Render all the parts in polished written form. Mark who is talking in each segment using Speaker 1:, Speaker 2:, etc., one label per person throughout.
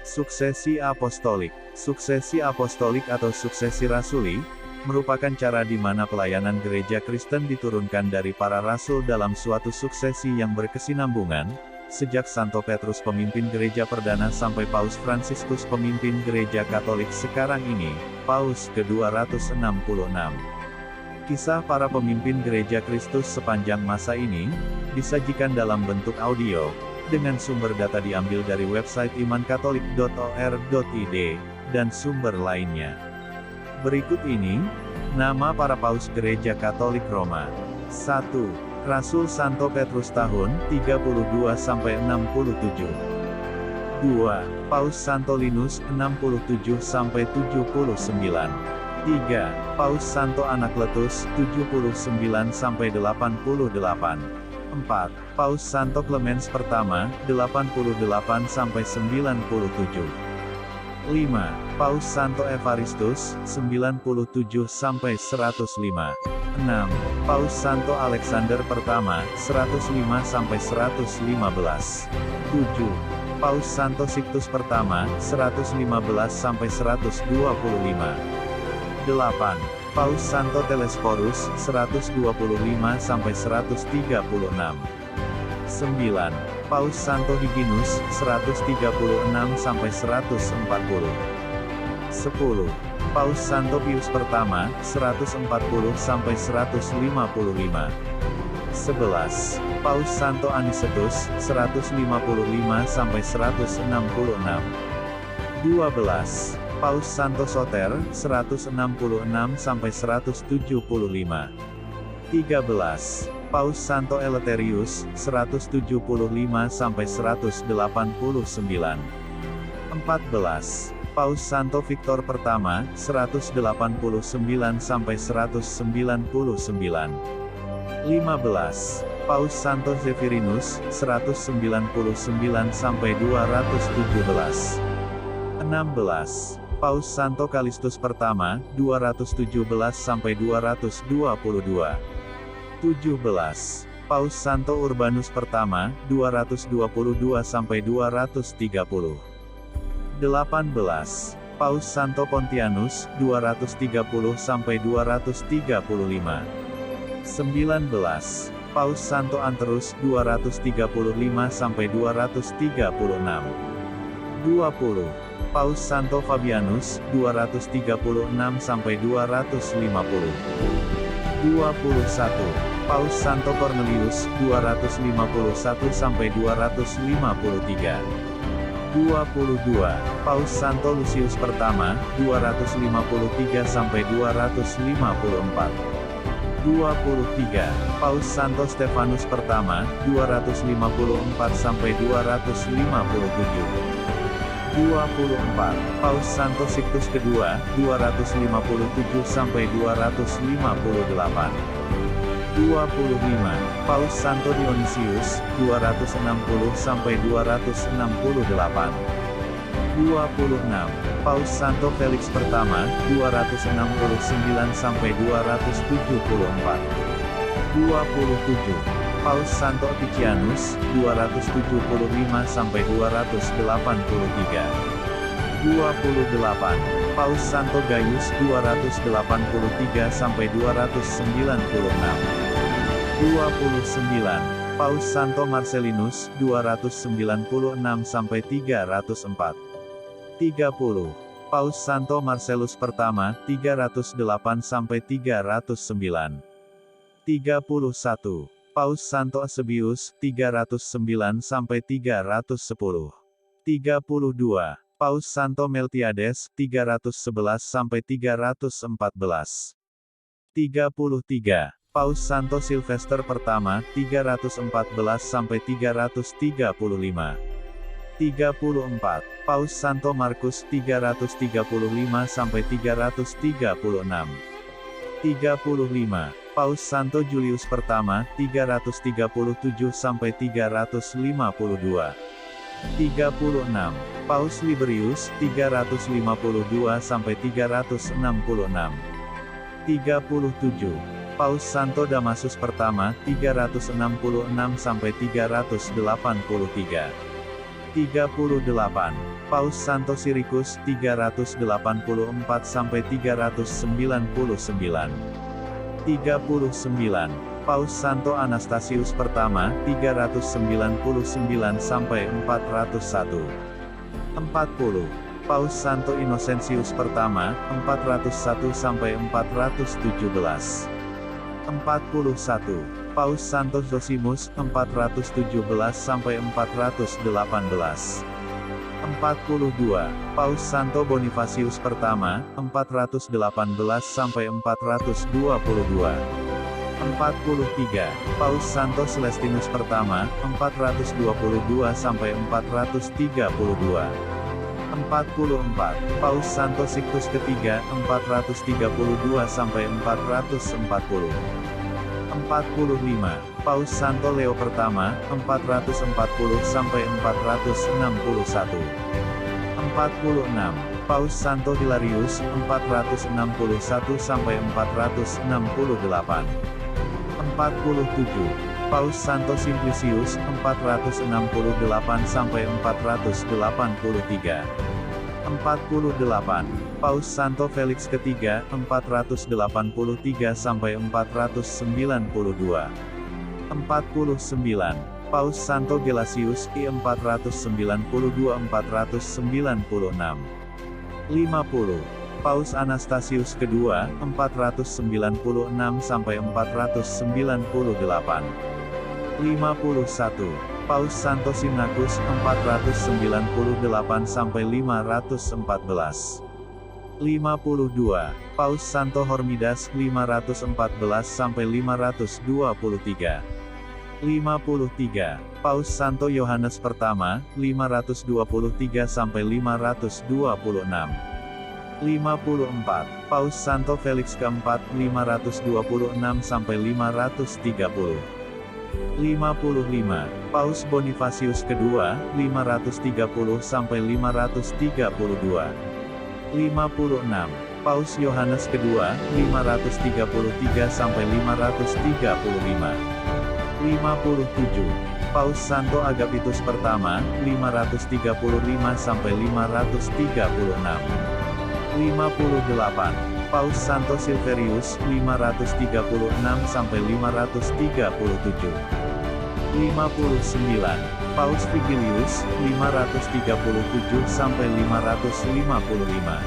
Speaker 1: Suksesi apostolik. Suksesi apostolik atau suksesi rasuli, merupakan cara di mana pelayanan gereja Kristen diturunkan dari para rasul dalam suatu suksesi yang berkesinambungan, sejak Santo Petrus pemimpin gereja perdana sampai Paus Fransiskus pemimpin gereja Katolik sekarang ini, Paus ke-266. Kisah para pemimpin gereja Kristus sepanjang masa ini, disajikan dalam bentuk audio, dengan sumber data diambil dari website imankatolik.or.id, dan sumber lainnya. Berikut ini, nama para Paus Gereja Katolik Roma. 1. Rasul Santo Petrus tahun 32-67. 2. Paus Santo Linus 67-79. 3. Paus Santo Anakletus 79-88. 4. Paus Santo Clemens pertama 88-97. 5. Paus Santo Evaristus 97-105. 6. Paus Santo Alexander pertama 105-115. 7. Paus Santo Sixtus pertama 115-125. 8. Paus Santo Telesphorus 125-136. 9. Paus Santo Hyginus 136-140. 10. Paus Santo Pius pertama 140-155. 11. Paus Santo Anicetus 155-166. 12. Paus Santo Soter 166-175. 13. Paus Santo Eleutherius 175-189. 14. Paus Santo Victor pertama 189-199. 15. Paus Santo Zephyrinus 199-217. 16. Paus Santo Kalistus pertama 217-222. 17. Paus Santo Urbanus pertama 222-230. 18. Paus Santo Pontianus 230-235. 19. Paus Santo Anterus 235-236. 20. Paus Santo Fabianus 236-250. 21. Paus Santo Cornelius 251-253. 22. Paus Santo Lucius pertama 253-254. 23. Paus Santo Stefanus pertama 254-257. 24. Paus Santo Sixtus kedua 257-258. 25. Paus Santo Dionysius 260-268. 26. Paus Santo Felix pertama 269-274. 27. Paus Santo Titianus 275-283. 28. Paus Santo Gaius 283-296. 29. Paus Santo Marcelinus 296-304. 30. Paus Santo Marcellus pertama 308-309. 31. Paus Santo Eusebius 309-310. 32. Paus Santo Meltiades 311-314. 33. Paus Santo Silvester pertama 314-335. 34. Paus Santo Markus 335-336. 35. Paus Santo Julius pertama 337-352. 36. Paus Liberius 352-366. 37. Paus Santo Damasus pertama 366-383. 38. Paus Santo Siricus 384-399. 39. Paus Santo Anastasius pertama 399-401. 40. Paus Santo Innocentius pertama 401-417. 41. Paus Santo Zosimus 417-418. 42. Paus Santo Bonifacius pertama 418-422. 43. Paus Santo Celestinus pertama 422-432. 44. Paus Santo Sixtus ketiga 432-440. 45. Paus Santo Leo pertama 440-461. 46. Paus Santo Hilarius 461-468. 47. Paus Santo Simplicius 468-483. 48. Paus Santo Felix ketiga 483-492. 49. Paus Santo Gelasius I 492-496. 50. Paus Anastasius kedua 496-498. 51. Paus Santo Symmachus 498-514. 52. Paus Santo Hormidas 514-523. 53. Paus Santo Yohanes pertama 523-526. 54. Paus Santo Felix keempat 526-530. 55. Paus Bonifacius kedua 530-532. 56. Paus Yohanes kedua 533-535. 57. Paus Santo Agapitus pertama 535-536. 58. Paus Santo Silverius 536-537. 59. Paus Vigilius 537-555.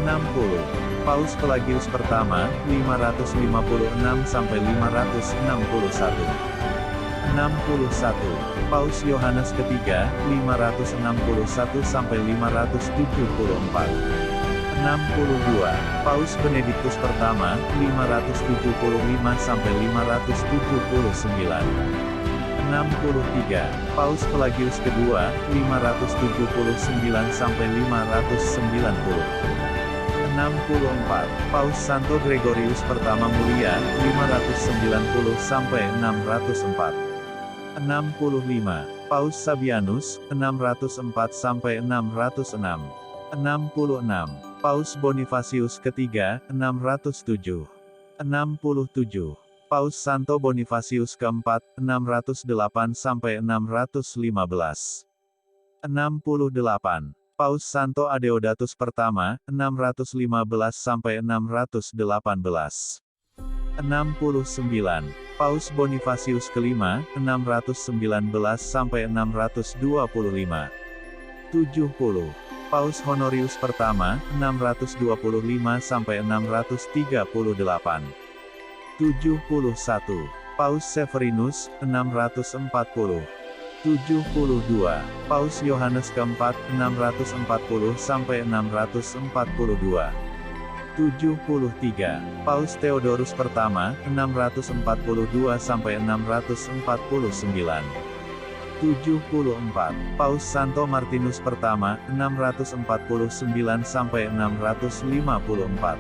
Speaker 1: 60. Paus Pelagius pertama 556-561. 61. Paus Yohanes ketiga 561-574. 62. Paus Benediktus pertama 575-579. 63. Paus Pelagius kedua 579-590. 64. Paus Santo Gregorius pertama mulia 590-604. 65. Paus Sabianus 604-606. 66. Paus Bonifacius ketiga 607. 67. Paus Santo Bonifacius keempat 608-615. 68. Paus Santo Adeodatus pertama 615-618. 69. Paus Bonifacius kelima 619-625. 70. Paus Honorius pertama 625-638. 71. Paus Severinus 640. 72. Paus Yohanes keempat 640-642. 73. Paus Theodorus pertama 642-649. 74. Paus Santo Martinus pertama 649-654.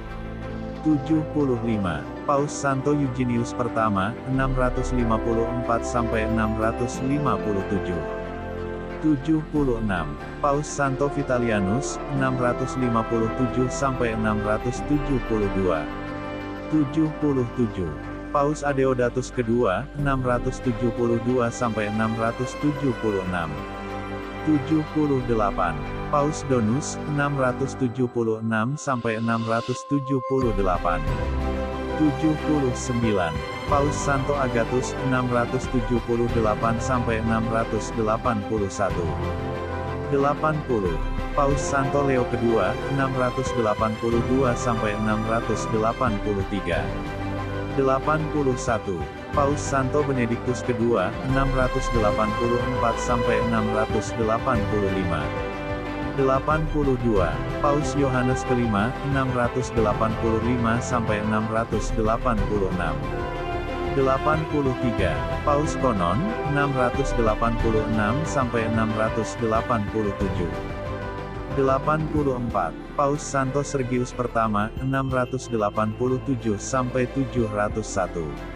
Speaker 1: 75. Paus Santo Eugenius pertama 654-657. 76. Paus Santo Vitalianus 657-672. 77. Paus Adeodatus kedua 672-676. 78. Paus Donus, 676 sampai 678. 79. Paus Santo Agatus, 678 sampai 681. 80. Paus Santo Leo kedua, 682 sampai 683. 81. Paus Santo Benediktus kedua, 684 sampai 685. 82. Paus Yohanes kelima, 685 sampai 686. 83. Paus Konon, 686 sampai 687. 84. Paus Santo Sergius pertama, 687 sampai 701.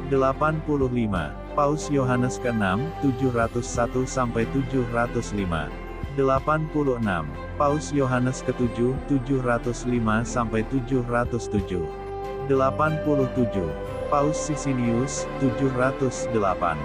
Speaker 1: 85. Paus Yohanes ke-6, 701 sampai 705. 86. Paus Yohanes ke-7, 705 sampai 707. 87. Paus Sisinius, 708.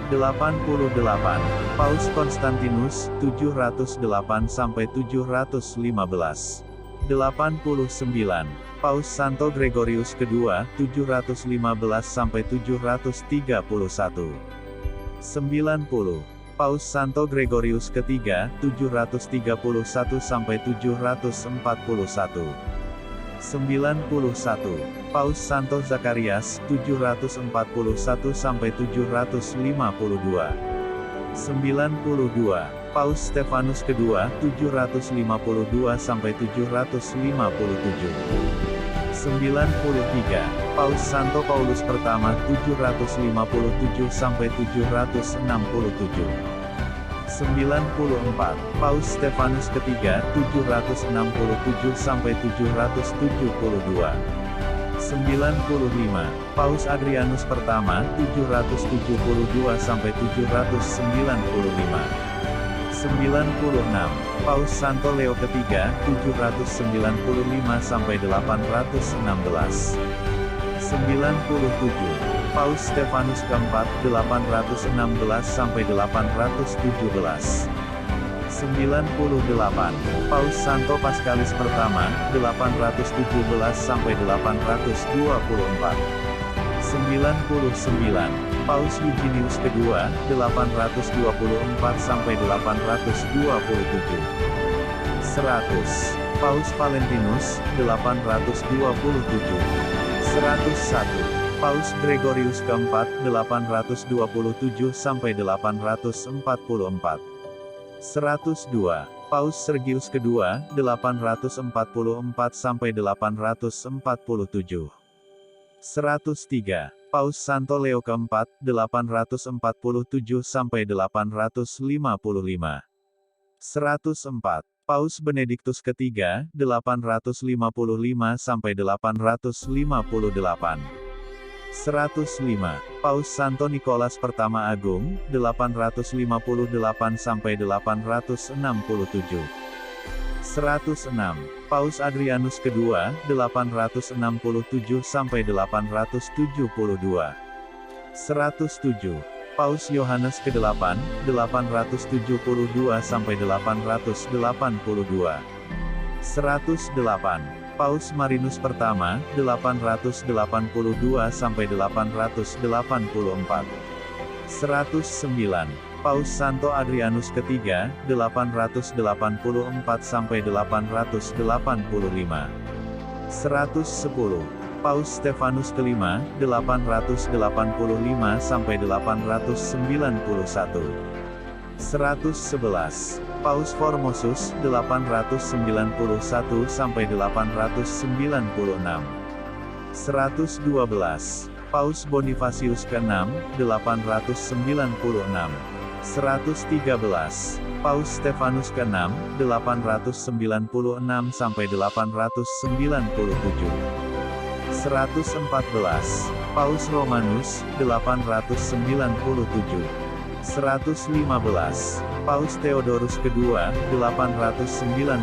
Speaker 1: 88. Paus Konstantinus, 708 sampai 715. 89. Paus Santo Gregorius kedua, 715 sampai 731. 90. Paus Santo Gregorius ketiga, 731 sampai 741. 91. Paus Santo Zakarias, 741 sampai 752. 92. Paus Stefanus kedua, 752 sampai 757. 93. Paus Santo Paulus pertama, 757 sampai 767. 94. Paus Stefanus ketiga, 767 sampai 772. 95. Paus Adrianus pertama, 772 sampai 795. 96. Paus Santo Leo ketiga, 795 sampai 816. 97. Paus Stefanus keempat, 816 sampai 817. 98. Paus Santo Paskalis pertama, 817 sampai 824. 99. Paus Eugenius kedua, 824 sampai 827. 100. Paus Valentinus, 827. 101. Paus Gregorius keempat, 827 sampai 844. 102. Paus Sergius kedua, 844 sampai 847. 103. Paus Santo Leo keempat, 847 sampai 855. 104. Paus Benediktus ketiga, 855 sampai 858. 105. Paus Santo Nikolas pertama Agung, 858 sampai 867. 106. Paus Adrianus kedua, 867 sampai 872. 107. Paus Yohanes ke-8, 872 sampai 882. 108. Paus Marinus pertama, 882 sampai 884. 109. Paus Santo Adrianus ketiga, 884 sampai 885. 110. Paus Stefanus kelima, 885 sampai 891. 111. Paus Formosus, 891 sampai 896. 112. Paus Bonifacius ke-6, 896. 113. Paus Stefanus ke-6, 896 sampai 897. 114. Paus Romanus, 897. 115. Paus Theodorus kedua, 897.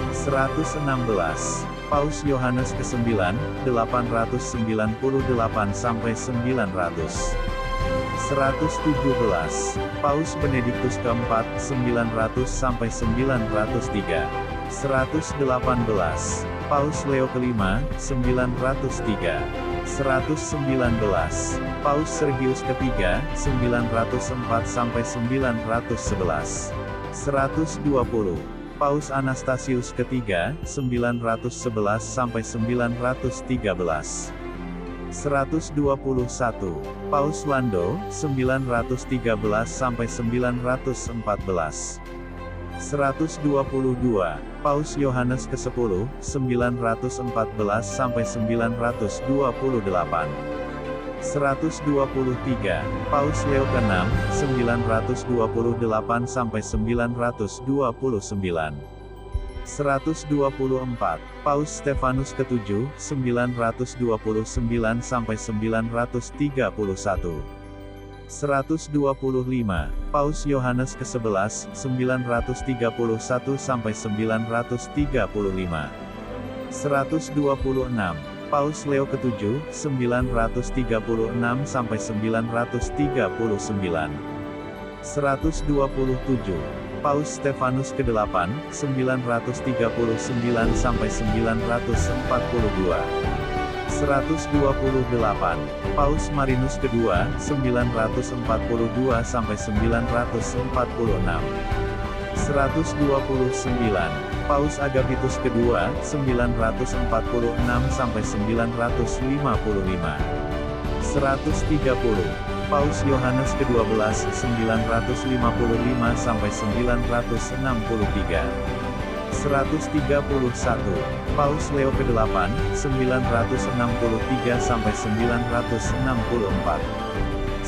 Speaker 1: 116. Paus Yohanes ke-9, 898 sampai 900. 117. Paus Benediktus keempat, 900 sampai 903. 118. Paus Leo kelima, 903. 119. Paus Sergius ketiga, 904 sampai 911. 120. Paus Anastasius ketiga, 911 sampai 913. 121. Paus Lando, 913 sampai 914. 122. Paus Yohanes ke-10, 914 sampai 928. 123. Paus Leo ke-6, 928 sampai 929. 124. Paus Stefanus ke-7, 929 sampai 931. 125. Paus Yohanes ke-11, 931 sampai 935. 126. Paus Leo ke-7, 936 sampai 939. 127. Paus Stefanus ke-8, 939 sampai 942. 128. Paus Marinus kedua, 942 sampai 946. 129. Paus Agapitus kedua, 946 sampai 955. 130. Paus Yohanes ke-12, 955 sampai 963. 131. Paus Leo ke-8, 963 sampai 964.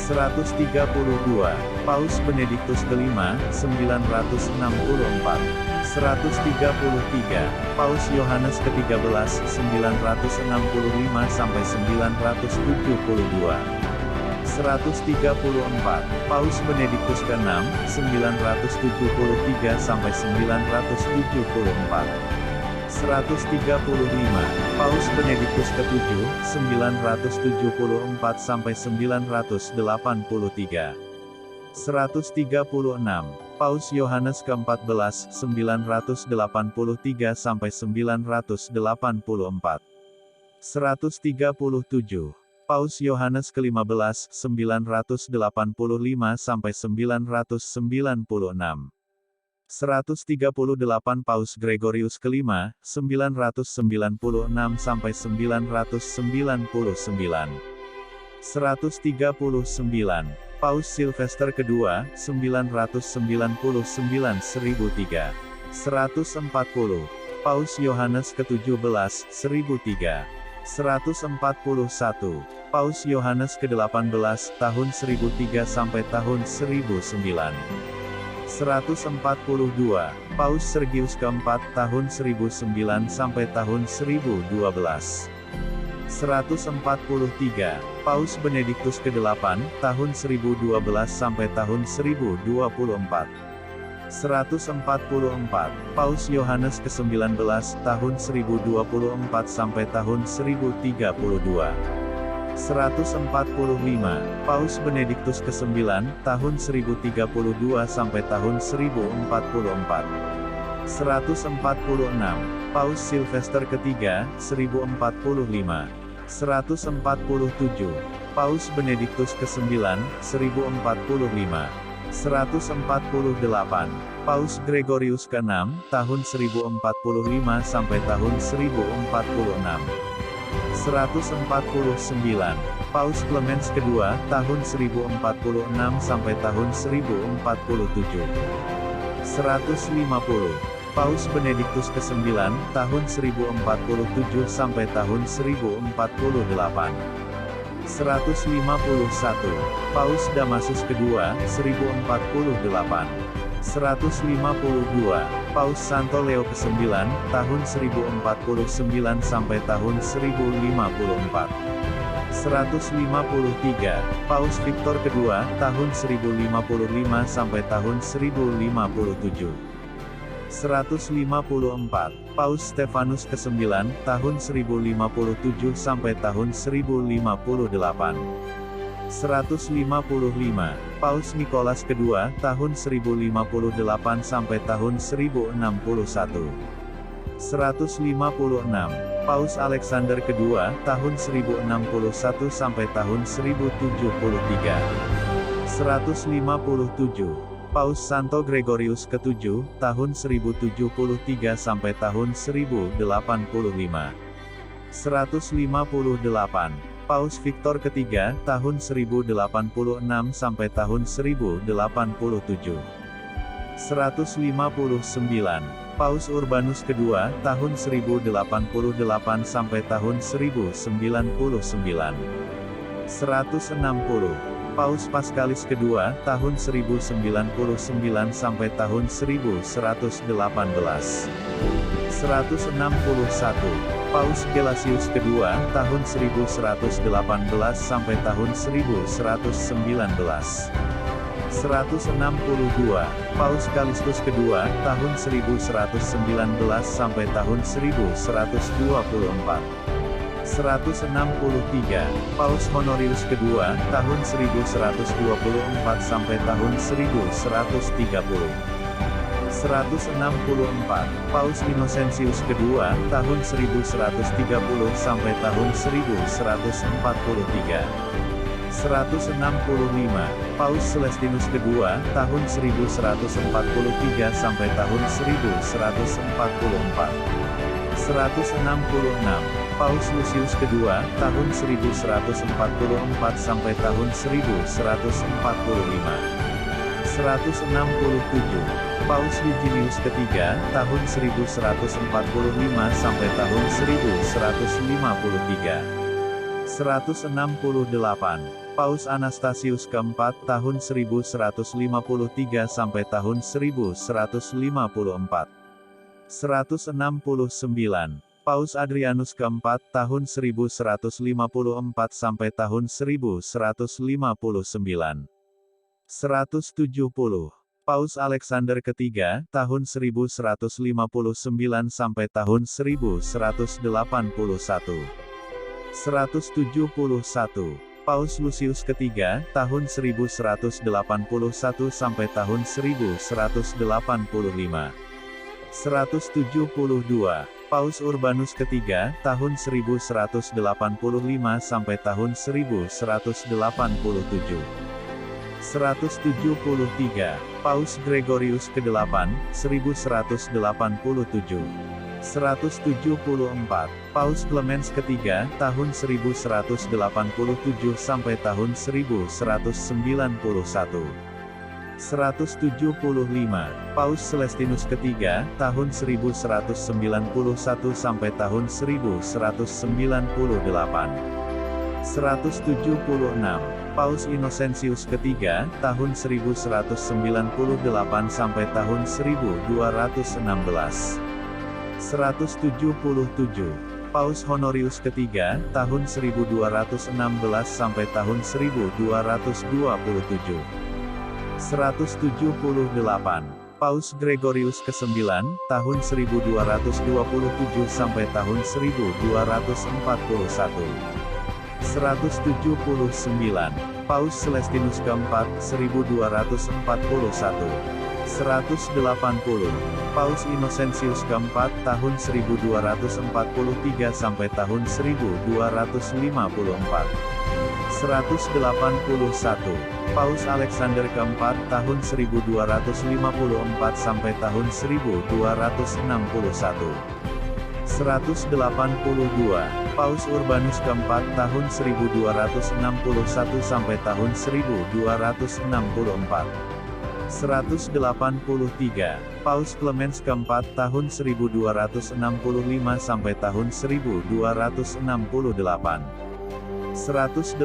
Speaker 1: 132. Paus Benediktus kelima, 964. 133. Paus Yohanes ke-13, 965 sampai 972. 134. Paus Benediktus ke-6, 973 sampai 974. 135. Paus Benediktus ke-7, 974 sampai 983. 136. Paus Yohanes ke-14, 983 sampai 984. 137. Paus Yohanes ke-15, 985 sampai 996. 138. Paus Gregorius kelima, 996 sampai 999. 139. Paus Silvester kedua, 999 1003. 140. Paus Yohanes ke-17, 1003. 141. Paus Yohanes ke-18, tahun 1003 sampai tahun 1009. 142. Paus Sergius keempat, tahun 1009 sampai tahun 1012. 143. Paus Benediktus ke-8, tahun 1012 sampai tahun 1024. 144. Paus Yohanes ke-19, tahun 1024 sampai tahun 1032. 145. Paus Benediktus ke-9, tahun 1032 sampai tahun 1044. 146. Paus Silvester ketiga, 1045. 147. Paus Benediktus ke-9, 1045. 148. Paus Gregorius ke-6, tahun 1045 sampai tahun 1046. 149. Paus Clemens kedua, tahun 1046 sampai tahun 1047. 150. Paus Benediktus ke-9, tahun 1047 sampai tahun 1048. 151. Paus Damasus kedua, 1048. 152. Paus Santo Leo ke-9, tahun 1049 sampai tahun 1054. 153. Paus Victor kedua, tahun 1055 sampai tahun 1057. 154. Paus Stefanus ke-9, tahun 1057 sampai tahun 1058. 155, Paus Nikolas II, tahun 1058 sampai tahun 1061. 156, Paus Alexander II, tahun 1061 sampai tahun 1073. 157, Paus Santo Gregorius ke-7, tahun 1073 sampai tahun 1085. 158, Paus Victor ketiga, tahun 1086 sampai tahun 1087. 159, Paus Urbanus kedua, tahun 1088 sampai tahun 1099. 160, Paus Paskalis kedua, tahun 1099 sampai tahun 1118. 161, Paus Gelasius kedua, tahun 1118 sampai tahun 1119. 162, Paus Kalistus kedua, tahun 1119 sampai tahun 1124. 163, Paus Honorius kedua, tahun 1124 sampai tahun 1130. 164, Paus Innocentius kedua, tahun 1130 sampai tahun 1143. 165, Paus Celestinus kedua, tahun 1143 sampai tahun 1144. 166, Paus Lucius kedua, tahun 1144 sampai tahun 1145. 167, Paus Eugenius ketiga, tahun 1145 sampai tahun 1153. 168, Paus Anastasius keempat, tahun 1153 sampai tahun 1154. 169, Paus Adrianus keempat, tahun 1154 sampai tahun 1159. 170, Paus Alexander ketiga, tahun 1159 sampai tahun 1181. 171, Paus Lucius ketiga, tahun 1181 sampai tahun 1185. 172, Paus Urbanus ketiga, tahun 1185 sampai tahun 1187. 173, Paus Gregorius ke-8, 1187. 174, Paus Clemens ketiga, tahun 1187 sampai tahun 1191. 175, Paus Celestinus ketiga, tahun 1191 sampai tahun 1198. 176, Paus Innocentius ketiga, tahun 1198 sampai tahun 1216. 177, Paus Honorius ketiga, tahun 1216 sampai tahun 1227. 178, Paus Gregorius ke-9, tahun 1227 sampai tahun 1241. 179, Paus Celestinus keempat, 1241. 180, Paus Innocentius keempat, tahun 1243 sampai tahun 1254. 181, Paus Alexander keempat, tahun 1254 sampai tahun 1261. 182, Paus Urbanus keempat, tahun 1261 sampai tahun 1264. 183, Paus Clemens keempat, tahun 1265 sampai tahun 1268. 184,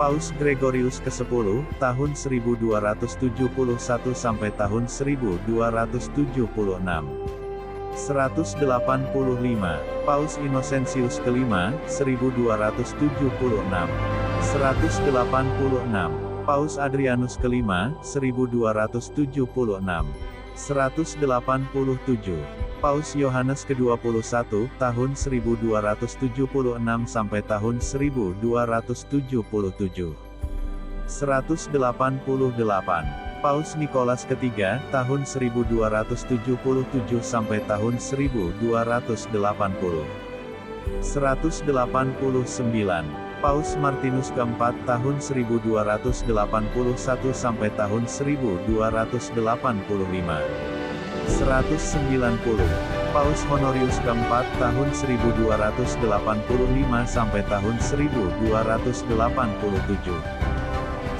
Speaker 1: Paus Gregorius ke-10, tahun 1271 sampai tahun 1276. 185, Paus Innocentius ke-5, 1276. 186, Paus Adrianus ke-5, 1276. 187, Paus Yohanes ke-21, tahun 1276 sampai tahun 1277. 188. Paus Nikolas ketiga, tahun 1277 sampai tahun 1280. 189. Paus Martinus keempat, tahun 1281 sampai tahun 1285. 190. Paus Honorius keempat, tahun 1285 sampai tahun 1287.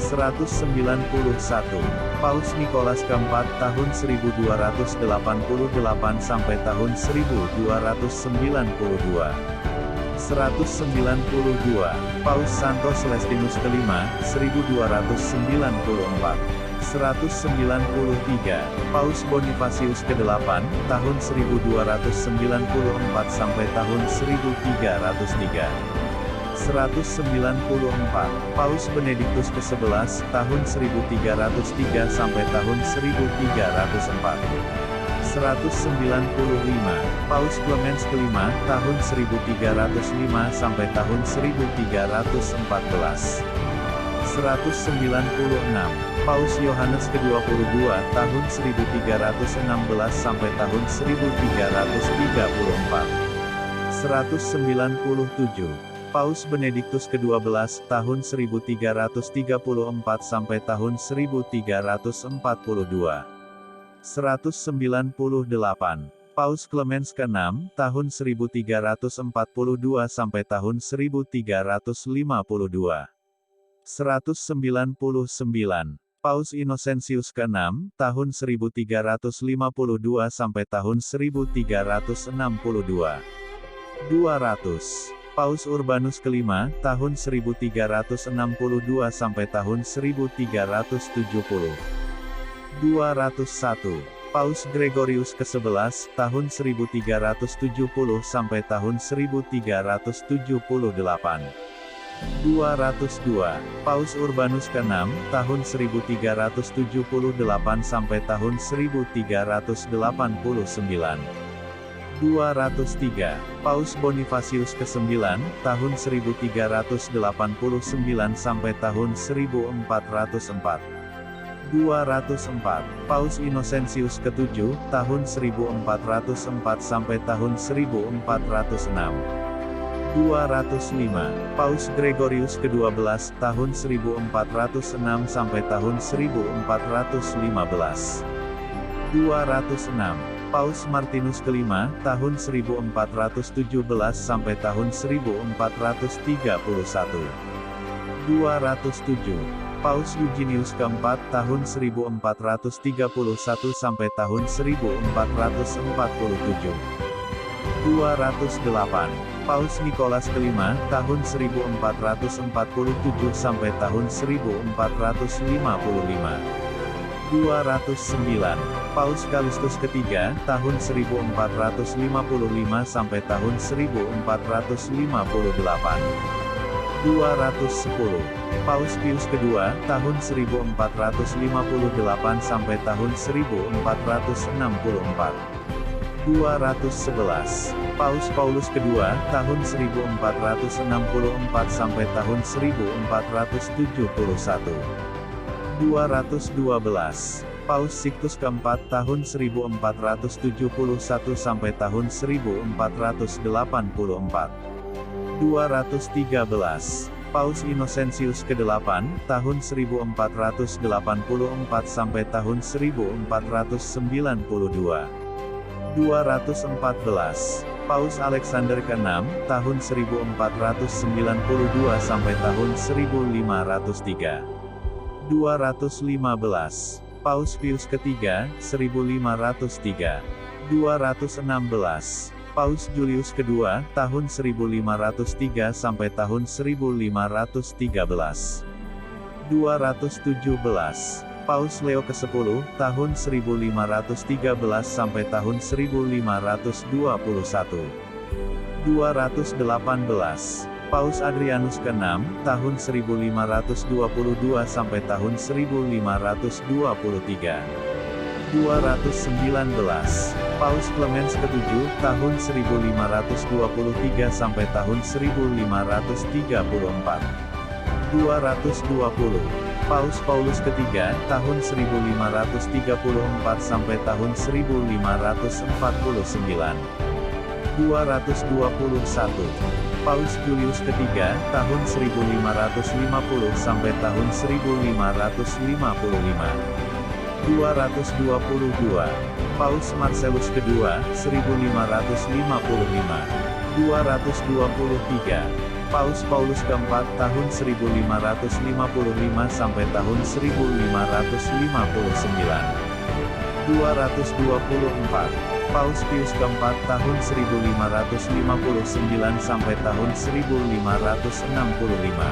Speaker 1: 191. Paus Nikolas keempat, tahun 1288 sampai tahun 1292. 192. Paus Santo Celestinus kelima, 1294. 193. Paus Bonifacius ke-8, tahun 1294 sampai tahun 1303. 194. Paus Benediktus ke-11, tahun 1303 sampai tahun 1304. 195. Paus Clemens kelima, tahun 1305 sampai tahun 1314. 196. Paus Yohanes ke-22, tahun 1316 sampai tahun 1334. 197. Paus Benediktus ke-12, tahun 1334 sampai tahun 1342. 198. Paus Clemens ke-6, tahun 1342 sampai tahun 1352. 199. Paus Innocentius ke-6, tahun 1352 sampai tahun 1362. 200. Paus Urbanus kelima, tahun 1362 sampai tahun 1370. 201. Paus Gregorius ke-11, tahun 1370 sampai tahun 1378. 202. Paus Urbanus ke-6, tahun 1378 sampai tahun 1389. 203. Paus Bonifacius ke-9, tahun 1389 sampai tahun 1404. 204. Paus Innocentius ke-7, tahun 1404 sampai tahun 1406. 205. Paus Gregorius ke-12, tahun 1406 sampai tahun 1415. 206. Paus Martinus kelima, tahun 1417 sampai tahun 1431. 207. Paus Eugenius keempat, tahun 1431 sampai tahun 1447. 208. Paus Nikolas kelima, tahun 1447 sampai tahun 1455. 209. Paus Kalistus ketiga, tahun 1455 sampai tahun 1458. 210. Paus Pius kedua, tahun 1458 sampai tahun 1464. 211. Paus Paulus kedua, tahun 1464 sampai tahun 1471. 212. Paus Sixtus keempat, tahun 1471 sampai tahun 1484. 213. Paus Innocentius ke-8, tahun 1484 sampai tahun 1492. 214. Paus Alexander ke-6, tahun 1492 sampai tahun 1503. 215. Paus Pius ketiga, 1503. 216. Paus Julius kedua, tahun 1503 sampai tahun 1513. 217. Paus Leo ke-10, tahun 1513 sampai tahun 1521. 218. Paus Adrianus ke-6, tahun 1522 sampai tahun 1523. 219. Paus Clemens ke-7, tahun 1523 sampai tahun 1534. 220. Paus Paulus ke-3, tahun 1534 sampai tahun 1549. 221. Paus Julius ke-3, tahun 1550 sampai tahun 1555. 222. Paus Marcellus kedua, 1555. 223. Paus Paulus keempat, tahun 1555 sampai tahun 1559. 224. Paus Pius keempat, tahun 1559 sampai tahun 1565.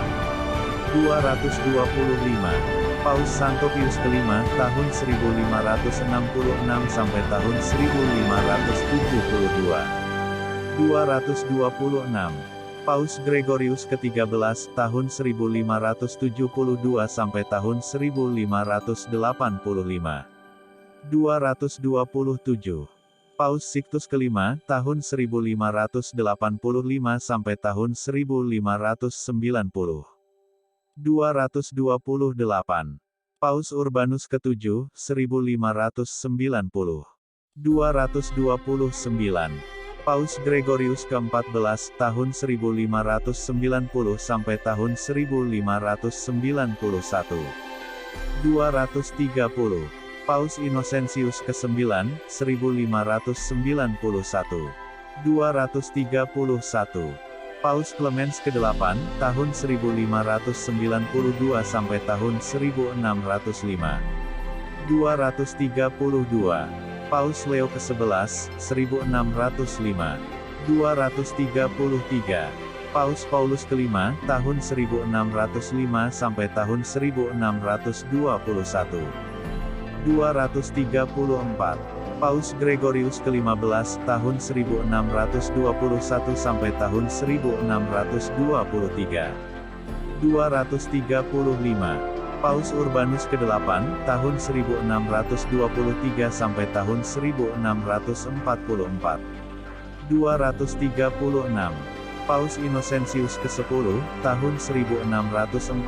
Speaker 1: 225. Paus Santo Pius kelima, tahun 1566 sampai tahun 1572. 226. Paus Gregorius ke-13, tahun 1572 sampai tahun 1585. 227. Paus Sixtus kelima, tahun 1585 sampai tahun 1590. 228. Paus Urbanus ke-7, 1590. 229. Paus Gregorius ke-14, tahun 1590 sampai tahun 1591. 230. Paus Innocentius ke-9, 1591. 231. Paus Clemens ke-8, tahun 1592 sampai tahun 1605. 232. Paus Leo ke-11, 1605. 233. Paus Paulus kelima, tahun 1605 sampai tahun 1621. 234. Paus Gregorius ke-15, tahun 1621 sampai tahun 1623. 235. Paus Urbanus ke-8, tahun 1623 sampai tahun 1644. 236. Paus Innocentius ke-10, tahun 1644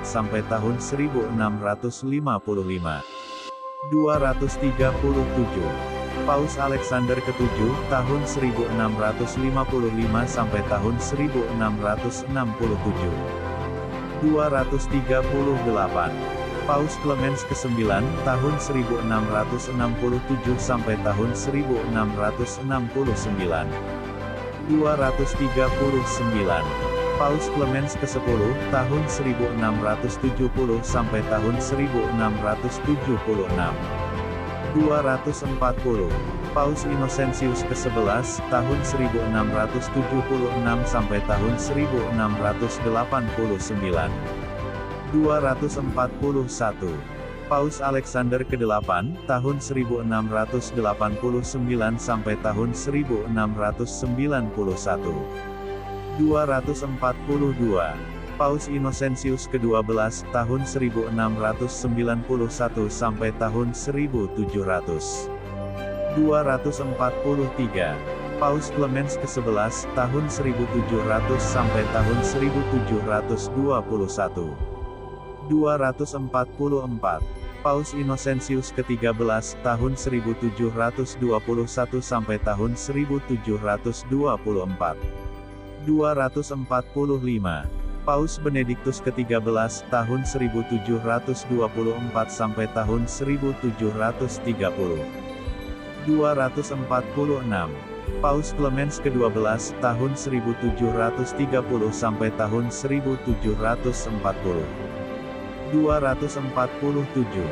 Speaker 1: sampai tahun 1655. 237. Paus Alexander ke-7, tahun 1655 sampai tahun 1667. 238. Paus Clemens ke-9, tahun 1667 sampai tahun 1669. 239. Paus Clemens ke-10, tahun 1670 sampai tahun 1676. 240. Paus Innocentius ke-11, tahun 1676 sampai tahun 1689. 241. Paus Alexander ke-8, tahun 1689 sampai tahun 1691. 242. Paus Innocentius ke-12, tahun 1691 sampai tahun 1700. 243. Paus Clemens ke-11, tahun 1700 sampai tahun 1721. 244. Paus Innocentius ke-13, tahun 1721 sampai tahun 1724. 245. Paus Benediktus ke-13, tahun 1724 sampai tahun 1730. 246. Paus Clemens ke-12, tahun 1730 sampai tahun 1740. 247.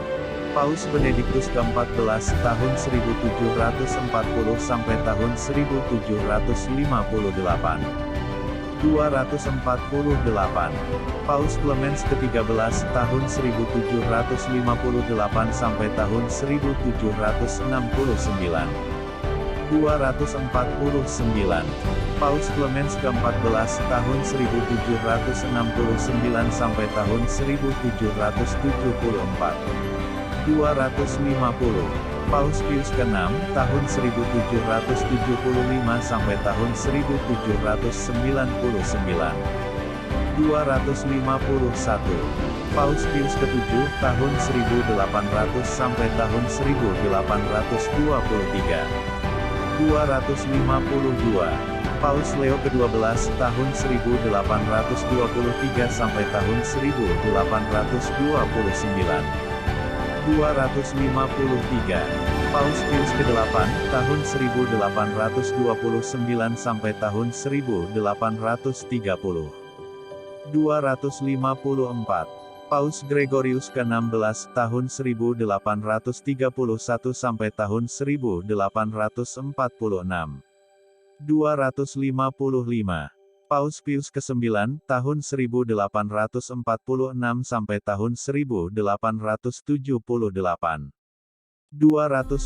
Speaker 1: Paus Benediktus ke-14, tahun 1740 sampai tahun 1758. 248. Paus Clemens ke-13, tahun 1758 sampai tahun 1769. 249. Paus Clemens ke-14, tahun 1769 sampai tahun 1774. 250. Paus Pius ke-6, tahun 1775 sampai tahun 1799. 251. Paus Pius ke-7, tahun 1800 sampai tahun 1823. 252. Paus Leo ke-12, tahun 1823 sampai tahun 1829. 253. Paus Pius ke-8, tahun 1829 sampai tahun 1830. 254. Paus Gregorius ke-16, tahun 1831 sampai tahun 1846. 255. Paus Pius ke-9, tahun 1846 sampai tahun 1878. 256.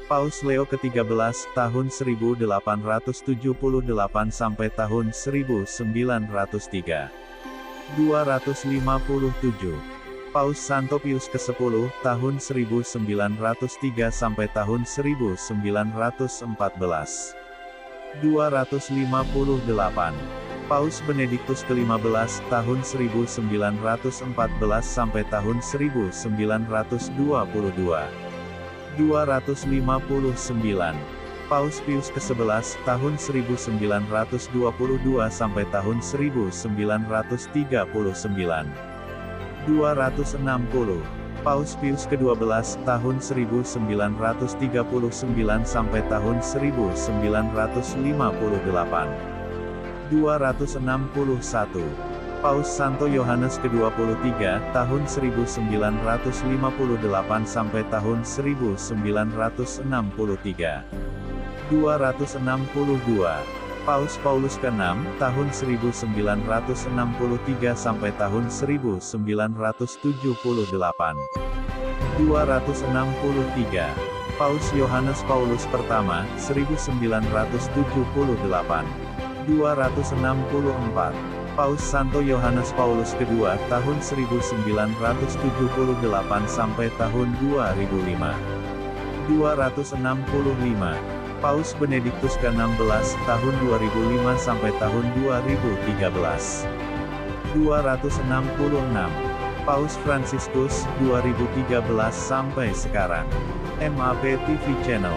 Speaker 1: Paus Leo ke-13, tahun 1878 sampai tahun 1903. 257. Paus Santo Pius ke-10, tahun 1903 sampai tahun 1914. 258. Paus Benediktus ke-15, tahun 1914 sampai tahun 1922. 259. Paus Pius ke-11, tahun 1922 sampai tahun 1939. 260. Paus Pius ke-12, tahun 1939 sampai tahun 1958. 261. Paus Santo Yohanes ke-23, tahun 1958 sampai tahun 1963. 262. Paus Paulus ke-6, tahun 1963 sampai tahun 1978. 263. Paus Yohanes Paulus pertama, 1978. 264. Paus Santo Yohanes Paulus kedua, tahun 1978 sampai tahun 2005. 265. Paus Benediktus ke-16, tahun 2005 sampai tahun 2013. 266. Paus Fransiskus, 2013 sampai sekarang. MAP TV Channel.